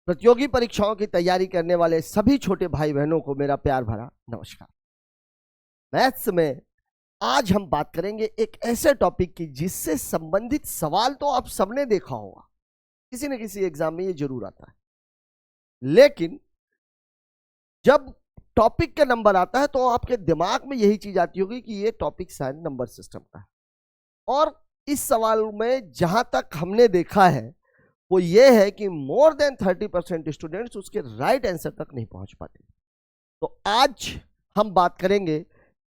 प्रतियोगी परीक्षाओं की तैयारी करने वाले सभी छोटे भाई बहनों को मेरा प्यार भरा नमस्कार। मैथ्स में आज हम बात करेंगे एक ऐसे टॉपिक की जिससे संबंधित सवाल तो आप सबने देखा होगा, किसी न किसी एग्जाम में ये जरूर आता है, लेकिन जब टॉपिक का नंबर आता है तो आपके दिमाग में यही चीज आती होगी कि ये टॉपिक शायद नंबर सिस्टम का है। और इस सवाल में जहां तक हमने देखा है वो ये है कि मोर देन 30% स्टूडेंट्स उसके राइट आंसर तक नहीं पहुंच पाते। तो आज हम बात करेंगे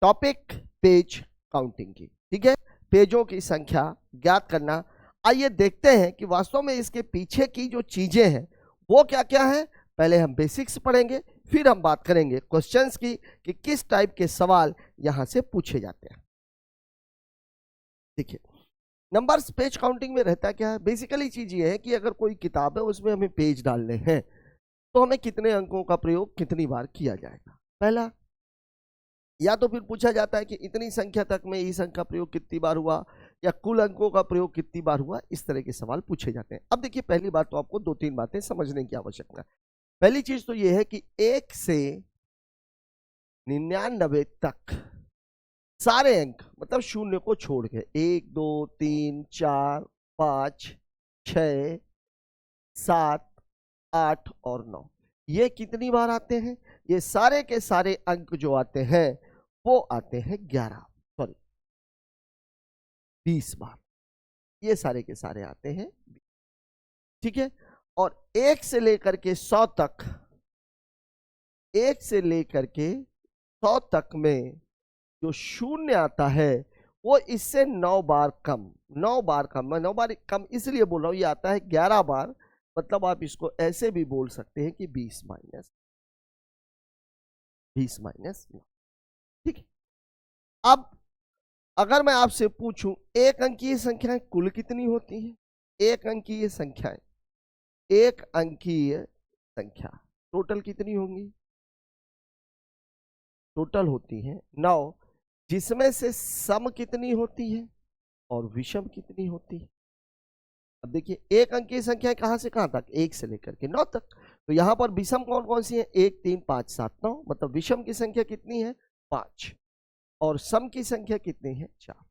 टॉपिक पेज काउंटिंग की। ठीक है, पेजों की संख्या ज्ञात करना। आइए देखते हैं कि वास्तव में इसके पीछे की जो चीजें हैं वो क्या क्या है। पहले हम बेसिक्स पढ़ेंगे, फिर हम बात करेंगे क्वेश्चंस की कि किस टाइप के सवाल यहां से पूछे जाते हैं। देखिए, नंबर्स पेज काउंटिंग में रहता क्या है। बेसिकली चीज ये है कि अगर कोई किताब है उसमें हमें पेज डालने हैं तो हमें कितने अंकों का प्रयोग कितनी बार किया जाएगा। पहला, या तो फिर पूछा जाता है कि इतनी संख्या तक में इस अंक का प्रयोग कितनी बार हुआ, या कुल अंकों का प्रयोग कितनी बार हुआ। इस तरह के सवाल पूछे जाते हैं। अब देखिए, पहली बात तो आपको 2-3 बातें समझने की आवश्यकता है। पहली चीज तो यह है कि 1 से 99 तक सारे अंक, मतलब शून्य को छोड़ के 1 2 3 4 5 6 7 8 और 9, ये कितनी बार आते हैं। ये सारे के सारे अंक जो आते हैं वो आते हैं 20 बार। ये सारे के सारे आते हैं। ठीक है, और 1 से लेकर के 100 तक, 1 से लेकर के 100 तक में जो शून्य आता है वो इससे 9 बार कम, 9 बार कम। मैं 9 बार कम इसलिए बोल रहा हूं, ये आता है 11 बार। मतलब आप इसको ऐसे भी बोल सकते हैं कि 20 माइनस 9। ठीक है, अब अगर मैं आपसे पूछूं एक अंकीय संख्याएं कुल कितनी होती हैं। एक अंकीय संख्याएं, एक अंकीय संख्या टोटल कितनी होंगी। टोटल होती हैं 9, जिसमें से सम कितनी होती है और विषम कितनी होती है। अब देखिए, एक अंकीय संख्या कहां से कहां तक, 1 से लेकर के 9 तक। तो यहां पर विषम कौन कौन सी है, 1 3 5 7 9। मतलब विषम की संख्या कितनी है, 5, और सम की संख्या कितनी है, 4।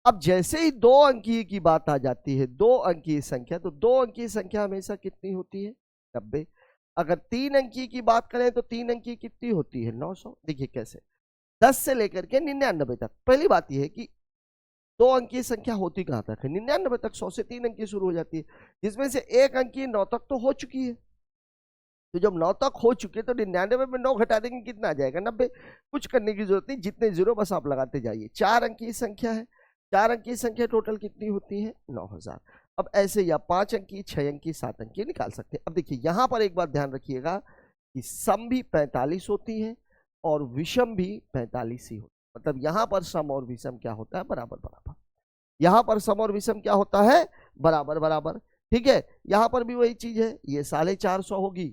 अब जैसे ही 2 अंकीय की बात आ जाती है, 2 अंकीय संख्या, तो 2 अंकीय संख्या हमेशा कितनी होती है, 90। अगर 3 अंकीय की बात करें तो 3 अंकीय कितनी होती है, 900। देखिए कैसे, 10 से लेकर के 99 तक। पहली बात यह है कि 2 अंकीय संख्या होती कहां तक है, 99 तक। 100 से 3 अंकीय शुरू हो जाती है, जिसमें से एक अंकीय 9 तक तो हो चुकी है। तो जब 9 तक हो चुके तो 99 में 9 घटा देंगे, कितना आ जाएगा, 90। कुछ करने की जरूरत नहीं, जितने जीरो बस आप लगाते जाइए। 4 अंकीय संख्या है, 4 अंकीय संख्या टोटल कितनी होती है, 9000। अब ऐसे या 5 अंकीय, 6 अंकीय, 7 अंकीय निकाल सकते हैं। अब देखिए, यहां पर एक बात ध्यान रखिएगा कि सम भी 45 होती है और विषम भी 45 ही होती है। मतलब यहां पर सम और विषम क्या होता है, बराबर बराबर। यहां पर सम और विषम क्या होता है, बराबर बराबर। ठीक है, यहां पर भी वही चीज है। ये 450 होगी,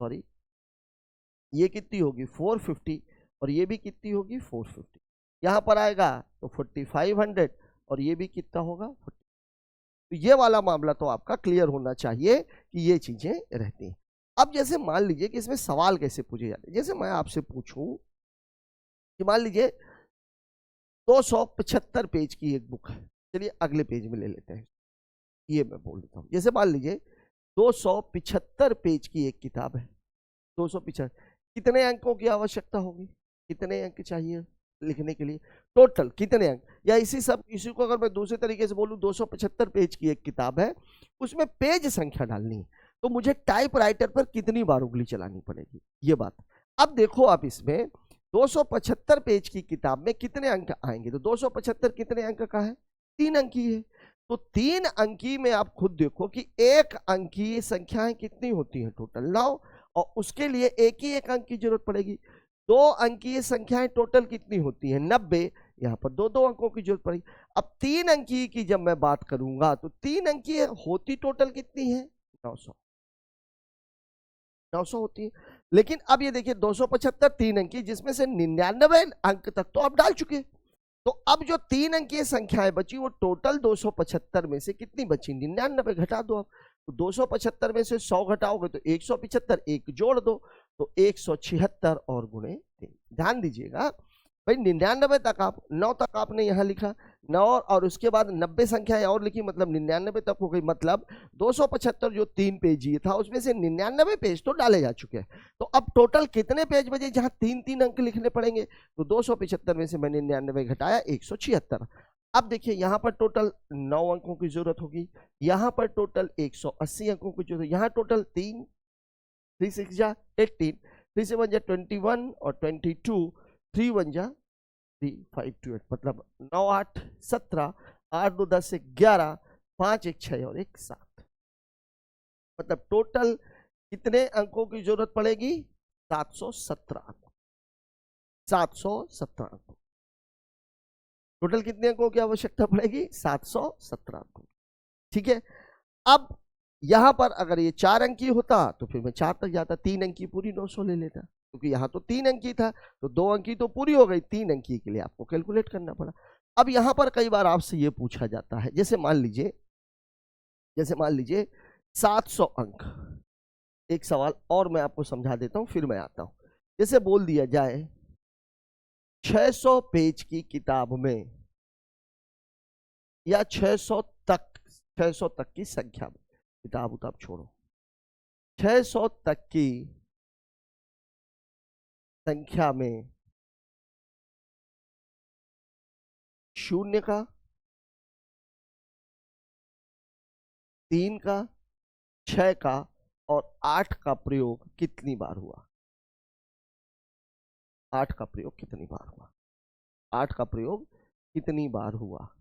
सॉरी ये कितनी होगी, 450, और ये भी कितनी होगी, 450। यहां पर आएगा तो 4500, और ये भी कितना होगा, 40। तो ये वाला मामला तो आपका क्लियर होना चाहिए कि ये चीजें रहती हैं। अब जैसे मान लीजिए कि इसमें सवाल कैसे पूछे जाते हैं। जैसे मैं आपसे पूछूं कि मान लीजिए 275 पेज की एक बुक है, चलिए अगले पेज में ले लेते हैं, ये मैं बोल देता हूँ। जैसे मान लीजिए 275 पेज की एक किताब है, 275, कितने अंकों की आवश्यकता होगी, कितने अंक चाहिए लिखने के लिए, टोटल कितने अंक। या इसी को अगर मैं दूसरे तरीके से बोलूं, 275 पेज की एक किताब है, उसमें पेज संख्या डालनी है, तो मुझे टाइपराइटर पर कितनी बार उंगली चलानी पड़ेगी, ये बात। अब देखो, आप इसमें 275 पेज की किताब में कितने अंक आएंगे, तो 275 कितने अंक का है, 3 अंकी है। तो 3 अंकी में आप खुद देखो कि एक अंकीय संख्याएं कितनी होती हैं, टोटल 9, और उसके लिए एक ही एक अंक की जरूरत पड़ेगी। 2 अंकीय संख्याएं टोटल कितनी होती हैं, 90। यहां पर 2-2 अंकों की जरूरत पड़ेगी। अब 3 अंकीय की जब मैं बात करूंगा तो 3 अंकीय होती टोटल कितनी है, 900 होती है। लेकिन अब ये देखिए, 275 3 अंकी, जिसमें से 99 अंक तक तो आप डाल चुके। तो अब जो 3 अंकीय संख्याएं बची वो टोटल 275 में से कितनी बची, 99 घटा दो आप। तो 275 में से 100 घटाओगे तो 175, एक जोड़ दो तो 176 और गुणे 3। ध्यान दीजिएगा भाई, 99 तक आप 9 तक आपने यहाँ लिखा 9 और उसके बाद 90 संख्याएं और लिखी, मतलब 99 तक हो गई। मतलब 275 जो 3 पेज ये था उसमें से 99 पेज तो डाले जा चुके हैं। तो अब टोटल कितने पेज बचे जहां 3-3 अंक लिखने पड़ेंगे? तो 275 में से मैंने 99 घटाया 176। अब देखिए यहाँ पर टोटल 9 अंकों की जरूरत होगी, यहाँ पर टोटल 180 अंकों की जरूरत, यहाँ टोटल 3 6 जा 18, 3 से 1 जा 21 और 22, 3 1 जा 3 5 2 8, मतलब 9 8 17, 8 2 10 11, 5 1 6 और 1 7, मतलब टोटल कितने अंकों की जरूरत पड़ेगी? 717 अंक। 717 अंकों टोटल कितने अंकों की आवश्यकता पड़ेगी? 717 अंकों। ठीक है, अब यहां पर अगर ये 4 अंकी होता तो फिर मैं 4 तक जाता, 3 अंकी पूरी 900 ले लेता, क्योंकि यहाँ तो 3 अंकी था तो 2 अंकी तो पूरी हो गई, 3 अंकी के लिए आपको कैलकुलेट करना पड़ा। अब यहां पर कई बार आपसे ये पूछा जाता है, जैसे मान लीजिए 700 अंक। एक सवाल और मैं आपको समझा देता हूं फिर मैं आता हूं। जैसे बोल दिया जाए 600 पेज की किताब में या 600 तक की संख्या में, किताब उताब छोड़ो, 600 तक की संख्या में 0 का, 3 का, 6 का और 8 का प्रयोग कितनी बार हुआ? 8 का प्रयोग कितनी बार हुआ? 8 का प्रयोग कितनी बार हुआ?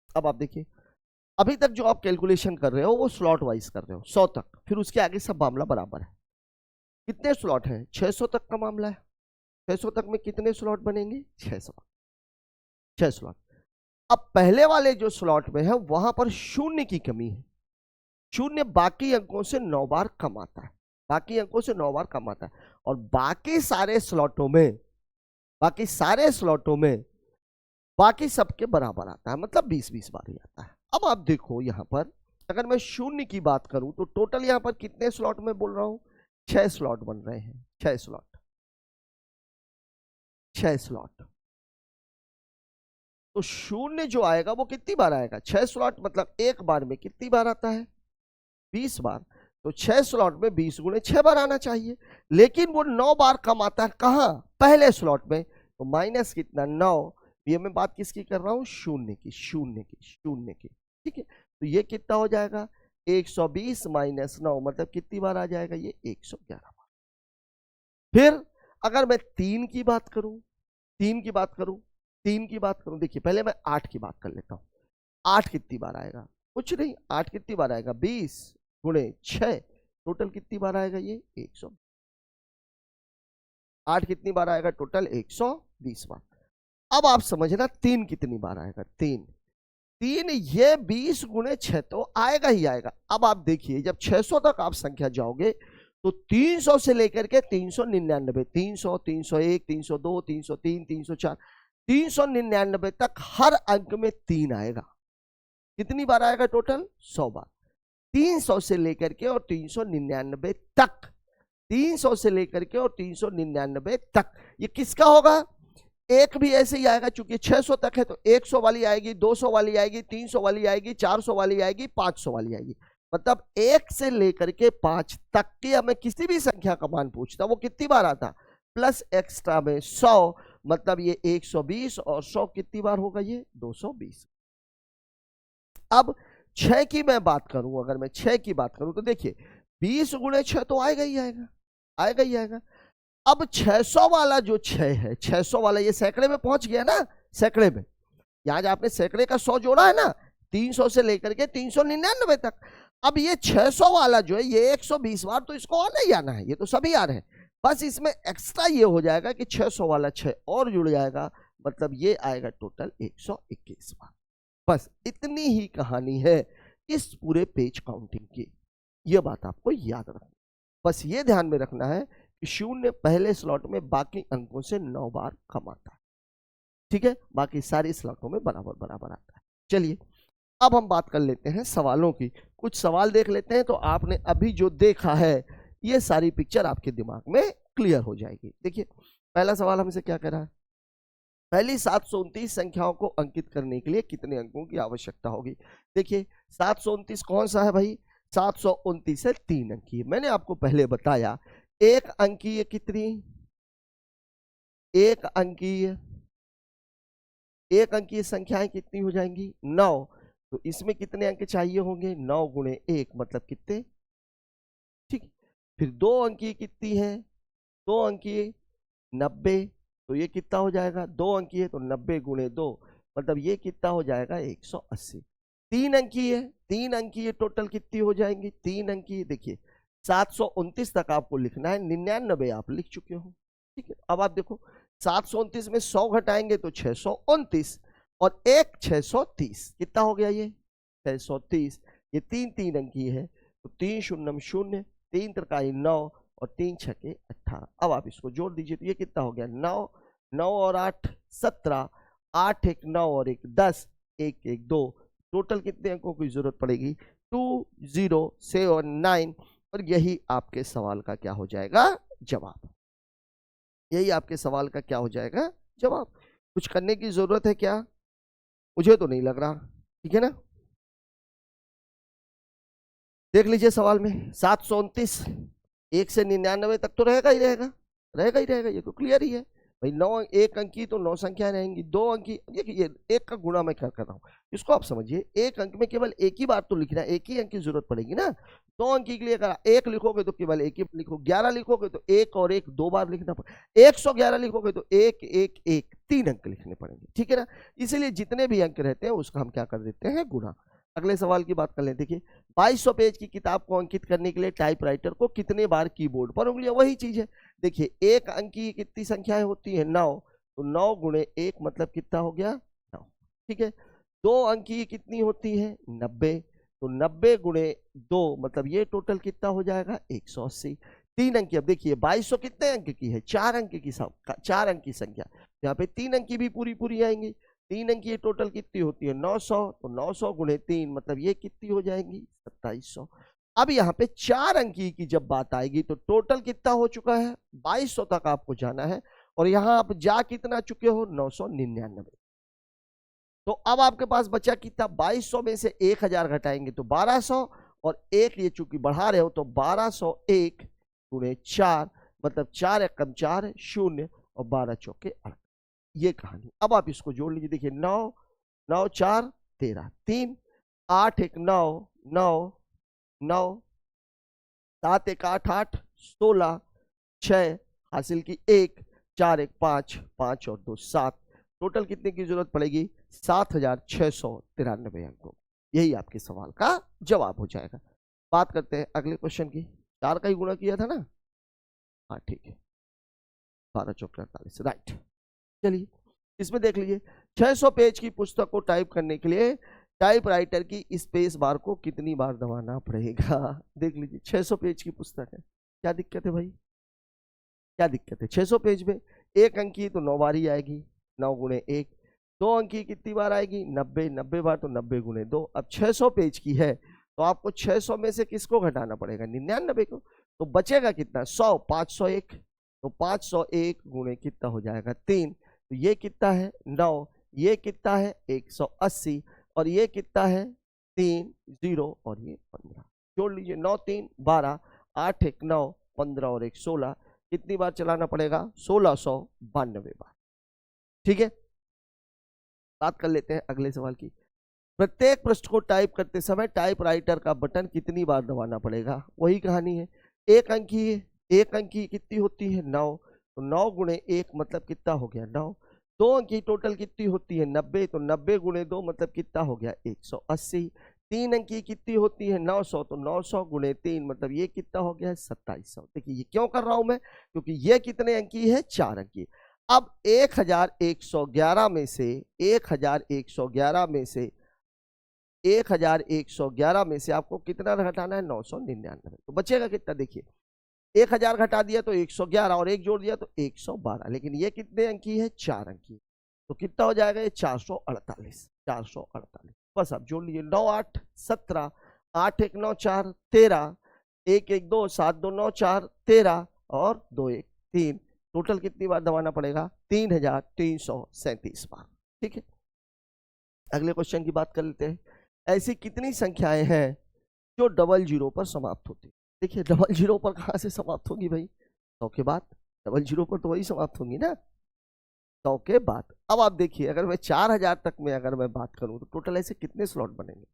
अब आप देखिए, अभी तक जो आप कैलकुलेशन कर रहे हो वो स्लॉट वाइज कर रहे हो 100 तक, फिर उसके आगे सब मामला बराबर है। कितने स्लॉट हैं? 600 तक का मामला है। 600 तक में कितने स्लॉट बनेंगे? 6 स्लॉट। अब पहले वाले जो स्लॉट में है वहां पर 0 की कमी है। 0 बाकी अंकों से 9 बार कम आता है, बाकी अंकों से 9 बार कम आता है, और बाकी सारे स्लॉटों में बाकी सबके बराबर आता है, मतलब 20-20 बार ही आता है। अब आप देखो यहां पर अगर मैं 0 की बात करूं तो टोटल यहां पर कितने स्लॉट में बोल रहा हूं? 6 स्लॉट बन रहे हैं, 6 स्लॉट। तो 0 जो आएगा वो कितनी बार आएगा? 6 स्लॉट, मतलब एक बार में कितनी बार आता है? 20 बार। तो 6 स्लॉट में 20 गुणे 6 बार आना चाहिए, लेकिन वो 9 बार कम आता है। कहां? पहले स्लॉट में। तो माइनस कितना? 9। ये मैं बात किसकी कर रहा हूं? 0 की। ठीक है, तो ये कितना हो जाएगा? 120 माइनस 9, मतलब कितनी बार आ जाएगा? ये 111 बार। फिर अगर मैं 3 की बात करूं, देखिए पहले मैं 8 की बात कर लेता हूं। 8 कितनी बार आएगा? कुछ नहीं, 8 कितनी बार आएगा? 20 गुणे 6, टोटल कितनी बार आएगा? ये 100। 8 कितनी बार आएगा? टोटल 120 बार। अब आप समझना 3 कितनी बार आएगा? 3 ये 20 गुणे 6 तो आएगा ही आएगा। अब आप देखिए जब 600 तक आप संख्या जाओगे तो 300 से लेकर के 399, 300, 301, 302, 303, 304, 399 तक हर अंक में 3 आएगा। कितनी बार आएगा? टोटल 100 बार। 300 से लेकर के और 399 तक, 300 से लेकर के और 399 तक, ये किसका होगा? एक भी ऐसे ही आएगा, चूंकि 600 तक है तो 100 वाली आएगी, 200 वाली आएगी, 300 वाली आएगी, 400 वाली आएगी, 500 वाली आएगी। मतलब 1 से लेकर के 5 तक की हमें किसी भी संख्या का मान पूछता वो कितनी बार आता? प्लस एक्स्ट्रा में 100, मतलब ये 120 और 100 कितनी बार होगा? ये 220। अब 6 की मैं बात करूं, अगर मैं 6 की बात करूं तो देखिए 20 गुणे 6 तो आएगा ही आएगा। अब 600 वाला जो 6 है, 600 वाला ये सैकड़े में पहुंच गया ना, सैकड़े में। यहां जो आपने सैकड़े का 100 जोड़ा है ना, 300 से लेकर के 399 तक। अब ये 600 वाला जो है ये 120 बार तो इसको आना ही आना है, ये तो सभी आ रहे हैं। बस इसमें एक्स्ट्रा ये हो जाएगा कि 600 वाला 6 और जुड़ जाएगा, मतलब ये आएगा टोटल 121 बार। बस इतनी ही कहानी है इस पूरे पेज काउंटिंग की। ये बात आपको याद रखना, बस ये ध्यान में रखना है कि 0 पहले स्लॉट में बाकी अंकों से 9 बार कम आता है। ठीक है, बाकी सारी स्लॉटों में बराबर बराबर आता है। चलिए अब हम बात कर लेते हैं सवालों की, कुछ सवाल देख लेते हैं तो आपने अभी जो देखा है ये सारी पिक्चर आपके दिमाग में क्लियर हो जाएगी। देखिए पहला सवाल हमसे क्या कह रहा है, पहली 729 संख्याओं को अंकित करने के लिए कितने अंकों की आवश्यकता होगी। देखिए 729 कौन सा है भाई, 729 है 3 अंकीय। मैंने आपको पहले बताया एक अंकीय कितनी, एक अंकीय संख्याएं कितनी हो जाएंगी 9, तो इसमें कितने अंक चाहिए होंगे 9 गुणे 1 मतलब कितने, ठीक। फिर 2 अंकीय कितनी है, 2 अंकीय 90, तो ये कितना हो जाएगा 2 अंकीय है तो 90 गुणे 2 मतलब ये कितना हो जाएगा 180। 3 अंकीय है, 3 अंकीय टोटल कितनी हो जाएंगी 3 अंकीय, देखिए 729 तक आपको लिखना है, 99 आप लिख चुके हो, ठीक है। अब आप देखो 729 में 100 घटाएंगे तो 629 और 1 630 कितना हो गया ये 630, ये 3 अंकीय है तो 3 शून्य शून्य, 3 त्रिकाई 9 और 3 छके 18। अब आप इसको जोड़ दीजिए तो ये कितना हो गया 9, 9 और 8 17, 8 1 9 और 1 10, 1 1 2, टोटल कितने अंकों की जरूरत पड़ेगी 2079 और यही आपके सवाल का क्या हो जाएगा जवाब, यही आपके सवाल का क्या हो जाएगा जवाब। कुछ करने की जरूरत है क्या, मुझे तो नहीं लग रहा, ठीक है ना। देख लीजिए सवाल में 729 1 से 99 तक तो रहेगा ही रहेगा, रहेगा ही रहेगा, ये तो क्लियर ही है भाई। 9 1 अंकी तो 9 संख्या रहेंगी, 2 अंकी देखिए एक का गुणा मैं क्या कर रहा हूँ इसको आप समझिए, एक अंक में केवल एक ही बार तो लिखना है, एक ही अंक की जरूरत पड़ेगी ना। 2 अंकी के लिए अगर 1 लिखोगे तो केवल एक ही लिखो, 11 लिखोगे तो 1 और 1 2 बार लिखना पड़ेगा, 111 लिखोगे तो 1 1 1 3 अंक लिखने पड़ेंगे, ठीक है ना। इसीलिए जितने भी अंक रहते हैं उसका हम क्या कर देते हैं गुणा। अगले सवाल की बात कर लें, देखिए 2200 पेज की किताब को अंकित करने के लिए टाइपराइटर को कितने बार कीबोर्ड पर उंगलियां, वही चीज है। देखिए एक अंक की कितनी संख्याएं होती है 9, तो 9 गुणे 1 मतलब कितना हो गया 9, ठीक है। 2 अंक की कितनी होती है 90, तो 90 गुणे 2 मतलब ये टोटल कितना हो जाएगा 180। 3 अंक की, अब देखिए 2200 कितने अंक की है 4 अंक की, 4 अंक की संख्या, यहाँ पे 3 अंक की भी पूरी पूरी आएंगी। 3 अंक की टोटल कितनी होती है 900, तो 900 गुणे 3 मतलब ये कितनी हो जाएंगी 2700। अब यहाँ पे 4 अंकी की जब बात आएगी तो टोटल कितना हो चुका है 2200 तक आपको जाना है और यहाँ आप जा कितना चुके हो 999। तो अब आपके पास बचा कितना 2200 में से 1000 घटाएंगे तो 1200 और एक ये चूंकि बढ़ा रहे हो तो 1201 गुणे 4 मतलब 4 एकम 4 0 और 12 चौके 8, ये कहानी। अब आप इसको जोड़ लीजिए, देखिए 9 9 4 13, 3 8 1 9 9 9 7 1 8 8 16 6 हासिल की 1 4 1 5 5 और 2 7, टोटल कितने की जरूरत पड़ेगी 7693 अंकों। यही आपके सवाल का जवाब हो जाएगा। बात करते हैं अगले क्वेश्चन की, 4 का ही गुणा किया था ना, हाँ ठीक है 12 चौके 48, राइट। चलिए इसमें देख लीजिए 600 पेज की पुस्तक को टाइप करने के लिए टाइपराइटर की स्पेस बार को कितनी बार दबाना पड़ेगा। देख लीजिए 600 पेज की पुस्तक है, क्या दिक्कत है भाई, क्या दिक्कत है 600 पेज में, एक अंक की तो 9 बार ही आएगी, 9 गुणे 1, 2 अंक की कितनी बार आएगी 90, 90 बार तो 90 गुणे 2। अब 600 पेज की है तो आपको 600 में से किसको घटाना पड़ेगा 99 को, तो बचेगा कितना 100, 501, तो 501 गुणे कितना हो जाएगा 3, तो ये कितना है 9, ये कितना है 180 और ये कितना है 3 0 और ये 15, जोड़ लीजिए 9 3 12, 8 1 9 15 और 1 16, कितनी बार चलाना पड़ेगा 1692 बार, ठीक है। बात कर लेते हैं अगले सवाल की, प्रत्येक पृष्ठ को टाइप करते समय टाइपराइटर का बटन कितनी बार दबाना पड़ेगा, वही कहानी है। एक अंकी कितनी होती है 9, तो 9 गुणे 1 मतलब कितना हो गया 9। 2 अंकी टोटल कितनी होती है 90, तो 90 गुणे 2 मतलब कितना हो गया 180। 3 अंकी कितनी होती है 900, तो 900 गुणे 3 मतलब ये कितना हो गया 2700। देखिए ये क्यों कर रहा हूं मैं, क्योंकि ये कितने अंकी है 4 अंकी। अब 1111 में से 1111 में से 1111 में से आपको कितना घटाना है 999, तो बचेगा कितना, देखिए 1000 घटा दिया तो 111 और एक जोड़ दिया तो 112, लेकिन ये कितने अंकी है 4 अंकी, तो कितना हो जाएगा ये 448, 448। बस आप जोड़ लीजिए, 9 8 17, 8 1 9 4 13, 1 1 2 7 2 9 4 13 और 2 1 3। टोटल कितनी बार दबाना पड़ेगा? 3337 बार। ठीक है, अगले क्वेश्चन की बात कर लेते हैं। ऐसी कितनी संख्याएं हैं जो डबल जीरो पर समाप्त होती है? देखिए डबल जीरो पर कहां से समाप्त होगी भाई? 100 के बाद। डबल जीरो पर तो वही समाप्त होंगी ना, 100 के बाद। अब आप देखिए, अगर मैं 4000 तक में अगर मैं बात करूं तो टोटल ऐसे कितने स्लॉट बनेंगे?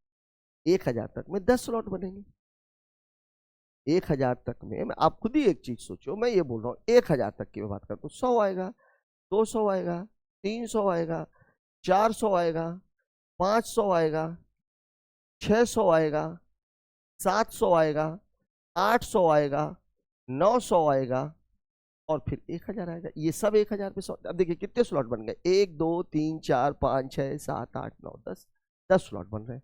1000 तक में 10 स्लॉट बनेंगे। 1000 तक में आप खुद ही एक चीज सोचो, मैं ये बोल रहा हूँ 1000 तक की मैं बात करता हूँ, 100 आएगा, 200 आएगा, 300 आएगा, 400 आएगा, 500 आएगा, 600 आएगा, 700 आएगा, 800 आएगा, 900 आएगा और फिर 1000 आएगा। ये सब 1000 पे अब देखिए कितने स्लॉट बन गए, 1 2 3 4 5 6 7 8 9 10, 10 स्लॉट बन रहे हैं।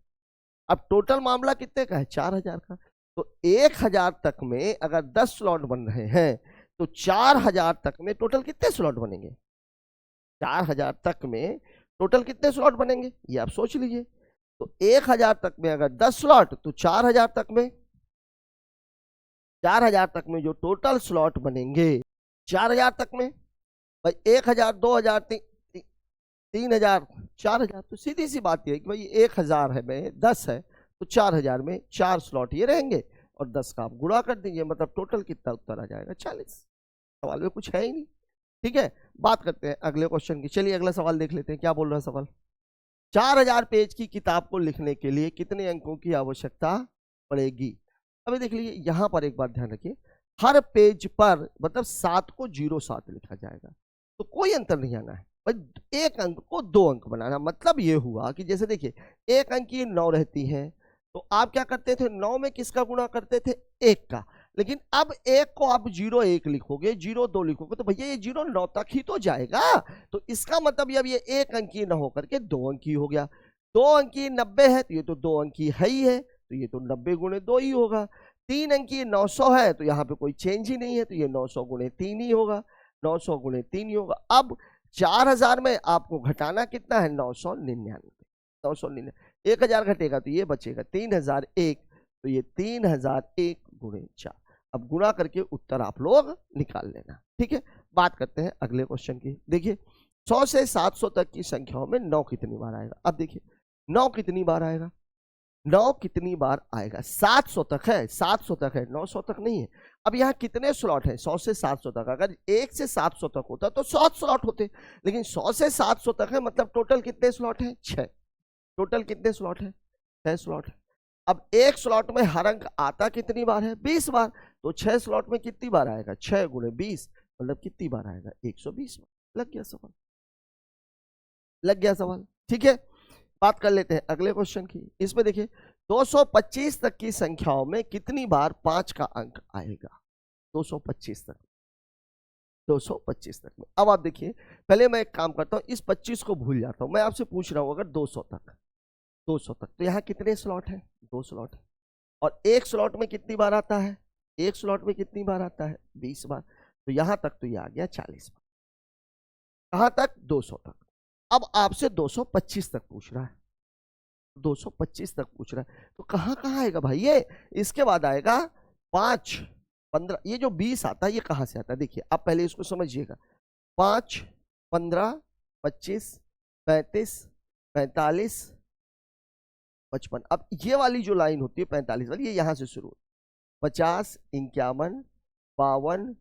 अब टोटल मामला कितने का है? 4000 का। तो 1000 तक में अगर 10 स्लॉट बन रहे हैं तो 4000 तक में टोटल कितने स्लॉट बनेंगे? 4000 तक में टोटल कितने स्लॉट बनेंगे ये आप सोच लीजिए। तो 1000 तक में अगर 10 स्लॉट तो 4000 तक में, 4000 तक में जो टोटल स्लॉट बनेंगे 4000 तक में भाई 1000 2000 3000 4000, तो सीधी सी बात है कि भाई 1000 है में 10 है तो 4000 में 4 स्लॉट ये रहेंगे और 10 का आप गुणा कर दीजिए, मतलब टोटल कितना उत्तर आ जाएगा? 40। सवाल में कुछ है ही नहीं। ठीक है, बात करते हैं अगले क्वेश्चन की। चलिए अगला सवाल देख लेते हैं, क्या बोल रहा है सवाल। 4000 पेज की किताब को लिखने के लिए कितने अंकों की आवश्यकता पड़ेगी? अभी देख लीजिए, यहां पर एक बात ध्यान रखिए, हर पेज पर मतलब 7 को 07 लिखा जाएगा, तो कोई अंतर नहीं आना है, बस एक अंक को 2 अंक बनाना। मतलब ये हुआ कि जैसे देखिए एक अंक की 9 रहती है, तो आप क्या करते थे, 9 में किसका गुणा करते थे? 1 का। लेकिन अब 1 को आप 01 लिखोगे, 02 लिखोगे, तो भैया ये 09 तक ही तो जाएगा। तो इसका मतलब अब ये 1 अंकी न होकर के 2 अंकी हो गया। 2 अंकी 90 है तो ये तो 2 अंकी है ही है, तो ये तो 90 गुणे 2 ही होगा। 3 अंकी 900 है तो यहाँ पे कोई चेंज ही नहीं है, तो ये 900 गुणे 3 ही होगा, 900 गुणे 3 ही होगा। अब 4000 में आपको घटाना कितना है? 999। 999 1000 घटेगा तो ये बचेगा 3001, तो ये 3001 गुणे 4। अब गुणा करके उत्तर आप लोग निकाल लेना। ठीक है, बात करते हैं अगले क्वेश्चन की। देखिए 100 से 700 तक की संख्याओं में 9 कितनी बार आएगा? अब देखिए 9 कितनी बार आएगा, 9 कितनी बार आएगा? 700 तक है, 700 तक है, 900 तक नहीं है। अब यहाँ कितने स्लॉट है? 100 से 700 तक। अगर 1 से 700 तक होता तो 100 स्लॉट होते, लेकिन 100 से 700 तक है, मतलब टोटल कितने स्लॉट है? 6। टोटल कितने स्लॉट है? 6 स्लॉट है। अब एक स्लॉट में हर अंक आता कितनी बार है? 20 बार। तो 6 स्लॉट में कितनी बार आएगा? 6 गुणे 20, मतलब कितनी बार आएगा? 120 बार। लग गया सवाल, लग गया सवाल। ठीक है, बात कर लेते हैं अगले क्वेश्चन की। इसमें देखिए 225 तक की संख्याओं में कितनी बार 5 का अंक आएगा? 225 तक, 225 तक में। अब आप देखिए, पहले मैं एक काम करता हूं, इस 25 को भूल जाता हूं, मैं आपसे पूछ रहा हूं अगर 200 तक, 200 तक, तो यहाँ कितने स्लॉट है? 2 स्लॉट है। और एक स्लॉट में कितनी बार आता है? एक स्लॉट में कितनी बार आता है? 20 बार। तो यहां तक तो ये आ गया 40 बार। कहां तक? 200 तक। अब आपसे 225 तक पूछ रहा है, 225 तक पूछ रहा है, तो कहां कहां आएगा भाई ये? इसके बाद आएगा 5 15, ये जो 20 आता है ये कहां से आता है? देखिए आप पहले इसको समझिएगा, 5 15 25 35 45 55। अब ये वाली जो लाइन होती है 45 वाली, ये यहां से शुरू होती है, 50 51 52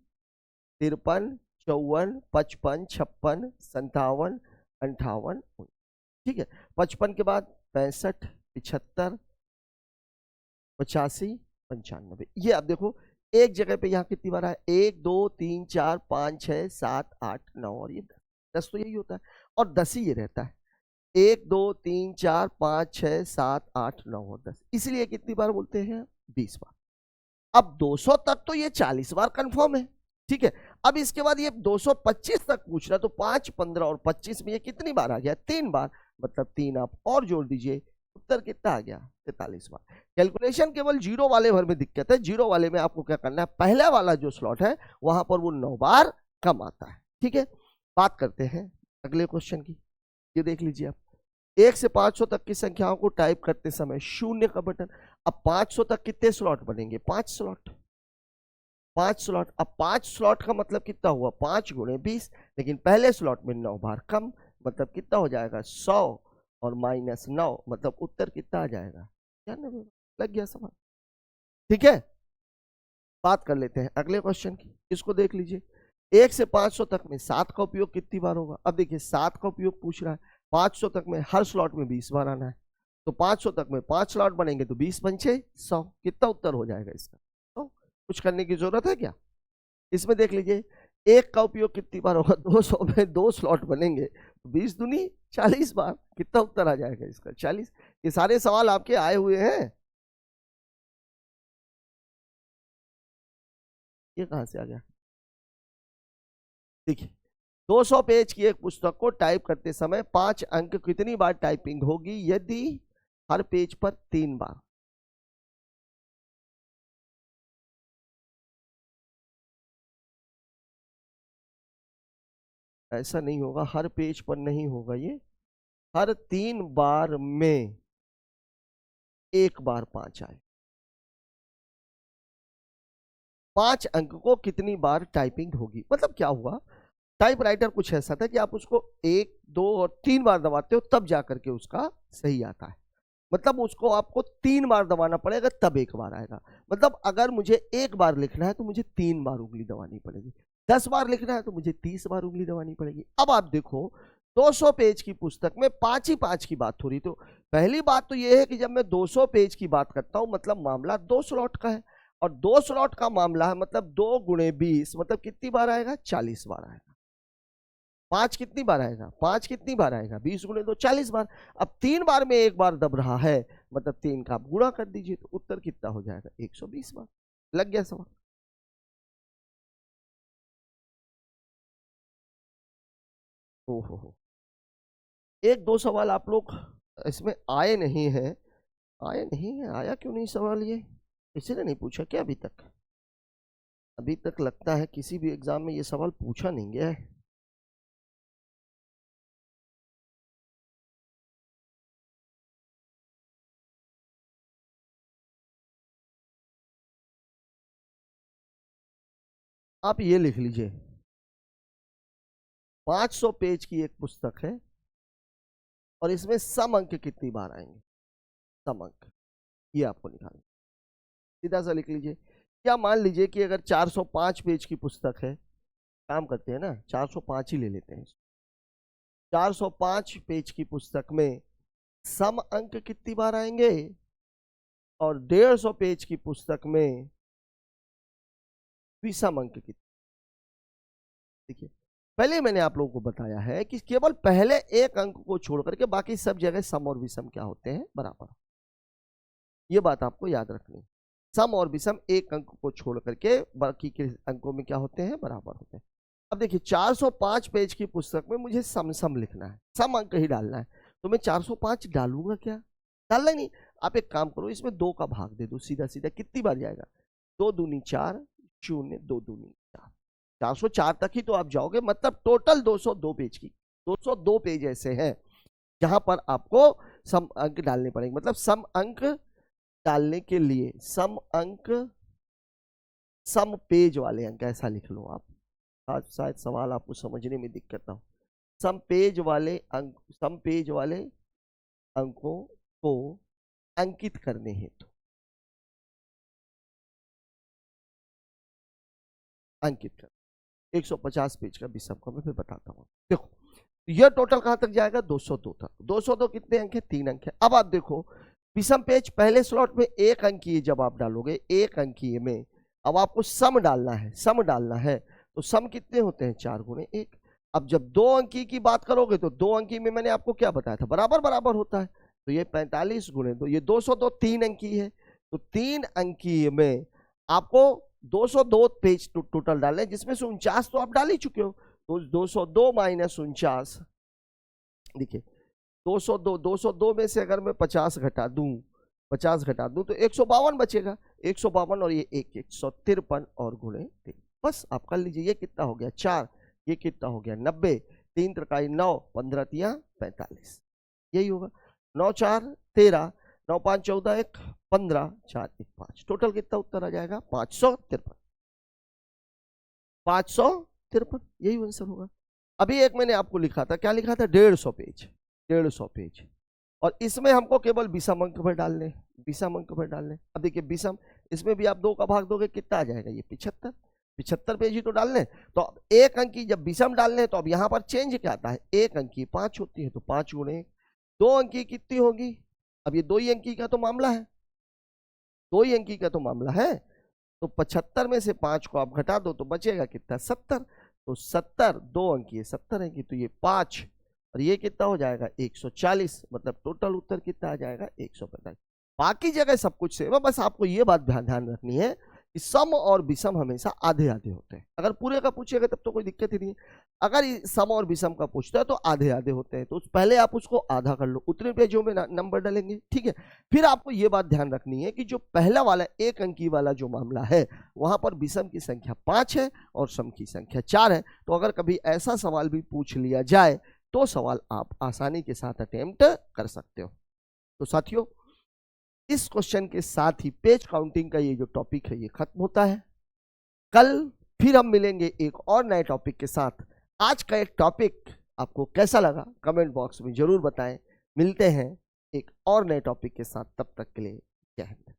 53 54 55 56 57 58 59। ठीक है, 55 के बाद 65 75 85 95। ये आप देखो एक जगह पे यहाँ कितनी बार है? 1 2 3 4 5 6 7 8 9 और ये 10। 10 तो यही होता है और 10 ही ये रहता है। 1 2 3 4 5 6 7 8 9 और 10, इसलिए कितनी बार बोलते हैं? 20 बार। अब 200 तक तो ये 40 बार कंफर्म है। ठीक है, अब इसके बाद ये 225 तक पूछ रहा है, तो 5 15 और 25 में ये कितनी बार आ गया? 3 बार, मतलब 3 आप और जोड़ दीजिए, उत्तर कितना आ गया? 43 बार। कैलकुलेशन केवल जीरो वाले भर में दिक्कत है, जीरो वाले में आपको क्या करना है, पहला वाला जो स्लॉट है वहां पर वो 9 बार कम आता है। ठीक है, बात करते हैं अगले क्वेश्चन की। ये देख लीजिए आप, 1 से 500 तक की संख्याओं को टाइप करते समय 0 का बटन। अब 500 तक कितने स्लॉट बनेंगे? 5 स्लॉट, 5 स्लॉट। अब 5 स्लॉट का मतलब कितना हुआ? 5 गुणे 20, लेकिन पहले स्लॉट में 9 बार कम, मतलब कितना हो जाएगा? 100 और -9, मतलब उत्तर कितना आ जाएगा? 99। लग गया सवाल, ठीक है। बात कर लेते हैं अगले क्वेश्चन की, इसको देख लीजिए। 1 से 500 तक में 7 का उपयोग कितनी बार होगा? अब देखिए 7 का उपयोग पूछ रहा है, 500 तक में हर स्लॉट में 20 बार आना है, तो 500 तक में 5 स्लॉट बनेंगे तो 20 पंचे 100, कितना उत्तर हो जाएगा इसका? तो कुछ करने की जरूरत है क्या? इसमें देख लीजिए 1 का उपयोग कितनी बार होगा? 200 में 2 स्लॉट बनेंगे तो 20 दूनी 40 बार, कितना उत्तर आ जाएगा इसका? 40। ये सारे सवाल आपके आए हुए हैं, ये कहां से आ गया? देखिए 200 पेज की एक पुस्तक को टाइप करते समय 5 अंक कितनी बार टाइपिंग होगी यदि हर पेज पर 3 बार? ऐसा नहीं होगा, हर पेज पर नहीं होगा ये, हर 3 बार में 1 बार 5 आए। 5 अंक को कितनी बार टाइपिंग होगी, मतलब क्या हुआ? टाइपराइटर कुछ ऐसा था कि आप उसको 1, 2 और 3 बार दबाते हो तब जाकर के उसका सही आता है, मतलब उसको आपको 3 बार दबाना पड़ेगा तब 1 बार आएगा। मतलब अगर मुझे 1 बार लिखना है तो मुझे 3 बार उंगली दबानी पड़ेगी, 10 बार लिखना है तो मुझे 30 बार उंगली दबानी पड़ेगी। अब आप देखो 200 पेज की पुस्तक में 5 ही 5 की बात हो रही, तो पहली बात तो यह है कि जब मैं 200 पेज की बात करता हूं मतलब मामला 2 स्लॉट का है, और 2 स्लॉट का मामला है मतलब 2 गुणे 20, मतलब कितनी बार आएगा? 40 बार आएगा। 5 कितनी बार आएगा? 5 कितनी बार आएगा? 20 गुणे 2 40 बार। अब 3 बार में 1 बार दब रहा है, मतलब 3 का आप गुणा कर दीजिए तो उत्तर कितना हो जाएगा? 120 बार। लग गया सवाल? ओहो, एक दो सवाल आप लोग इसमें आए नहीं है, आए नहीं है, आया क्यों नहीं सवाल? ये किसी ने नहीं पूछा क्या अभी तक? अभी तक लगता है किसी भी एग्जाम में ये सवाल पूछा नहीं गया है। आप ये लिख लीजिए, 500 पेज की एक पुस्तक है और इसमें सम अंक कितनी बार आएंगे? सम अंक, ये आपको निकालना, सीधा सा लिख लीजिए। क्या मान लीजिए कि अगर 405 पेज की पुस्तक है, काम करते हैं ना, 405 ही ले लेते हैं, 405 पेज की पुस्तक में सम अंक कितनी बार आएंगे और 150 पेज की पुस्तक में विषम अंक कितने? देखिए पहले मैंने आप लोगों को बताया है कि केवल पहले एक अंक को छोड़ करके बाकी सब जगह सम और विषम क्या होते हैं? बराबर। ये बात आपको याद रखनी, सम और विषम एक अंक को छोड़ करके बाकी के अंकों में क्या होते हैं? बराबर होते हैं। अब देखिए 405 पेज की पुस्तक में मुझे सम सम लिखना है, सम अंक ही डालना है, तो मैं 405 डालूंगा क्या? डालना ही नहीं। आप एक काम करो, इसमें 2 का भाग दे दो, सीधा सीधा कितनी बार जाएगा? 2 दूनी 4, 0 2 दूनी 4, 404 तक ही तो आप जाओगे, मतलब टोटल 202 पेज की, 202 पेज ऐसे हैं जहां पर आपको सम अंक डालने पड़ेंगे। मतलब सम अंक डालने के लिए सम अंक, सम पेज वाले अंक, ऐसा लिख लो आप, आज शायद सवाल आपको समझने में दिक्कत ना हो। सम पेज वाले अंक, सम पेज वाले अंकों को अंकित करने हेतु अंकित कर 150 पेज का विषम का मैं फिर बताता हूँ। देखो यह टोटल कहां तक जाएगा? 202 तक। 202 कितने अंक है? 3 अंक है। अब आप देखो विषम पेज पहले स्लॉट में 1 अंकीय जब आप डालोगे, 1 अंकीय में अब आपको सम डालना है, सम डालना है, तो सम कितने होते हैं? 4 गुणे 1। अब जब 2 अंकी की बात करोगे तो 2 अंकी में मैंने आपको क्या बताया था? बराबर बराबर होता है, तो ये 45 गुणे 2, ये 202 3 अंकी है, तो 3 अंकीय में आपको 202 पेज टोटल डालने, जिसमें से 49 तो आप डाल ही चुके हो, तो 202 माइनस 49, देखिए 202 में से अगर मैं 50 घटा दूं, 50 घटा दूं तो 152 बचेगा, 152 और ये 153 और गुणे 3, बस आप कर लीजिए। ये कितना हो गया? 4, ये कितना हो गया? 90, 3 त्रिकाई 9, 15 तिया 45, यही होगा। 9 4 13, 9 5 14 1 15, 4 1 5, टोटल कितना उत्तर आ जाएगा? 553। 553, यही आंसर होगा। अभी एक मैंने आपको लिखा था, क्या लिखा था? 150 पेज, 150 पेज, और इसमें हमको केवल विषम अंक पर डालने, विषम अंक पर डालने। अब देखिए विषम, इसमें भी आप 2 का भाग दोगे, कितना आ जाएगा? ये 75, 75 पेज ही तो डालने। तो अब एक अंक की जब विषम डालने, तो अब यहाँ पर चेंज क्या आता है? एक अंक की 5 होती है, तो 5 गुणे 2 अंक की कितनी होगी? अब ये 2 ही अंकी का तो मामला है, 2 ही अंकी का तो मामला है। तो 75 में से 5 को आप घटा दो तो बचेगा कितना? 70। तो 70, 2 अंकी है, 70 अंकी, तो ये 5 और ये कितना हो जाएगा? 140। मतलब टोटल उत्तर कितना आ जाएगा? 145। बाकी जगह सब कुछ सेम है, बस आपको ये बात ध्यान रखनी है कि सम और विषम हमेशा आधे आधे होते हैं। अगर पूरे का पूछेगा तब तो कोई दिक्कत ही नहीं है, अगर सम और विषम का पूछता है तो आधे आधे होते हैं, तो पहले आप उसको आधा कर लो, उतने पेजों में नंबर डालेंगे, ठीक है। फिर आपको ये बात ध्यान रखनी है कि जो पहला वाला एक अंकी वाला जो मामला है, वहां पर विषम की संख्या 5 है और सम की संख्या 4 है। तो अगर कभी ऐसा सवाल भी पूछ लिया जाए तो सवाल आप आसानी के साथ अटेम्प्ट कर सकते हो। तो साथियों, इस क्वेश्चन के साथ ही पेज काउंटिंग का ये जो टॉपिक है ये खत्म होता है। कल फिर हम मिलेंगे एक और नए टॉपिक के साथ। आज का एक टॉपिक आपको कैसा लगा कमेंट बॉक्स में जरूर बताएं। मिलते हैं एक और नए टॉपिक के साथ, तब तक के लिए जय हिंद।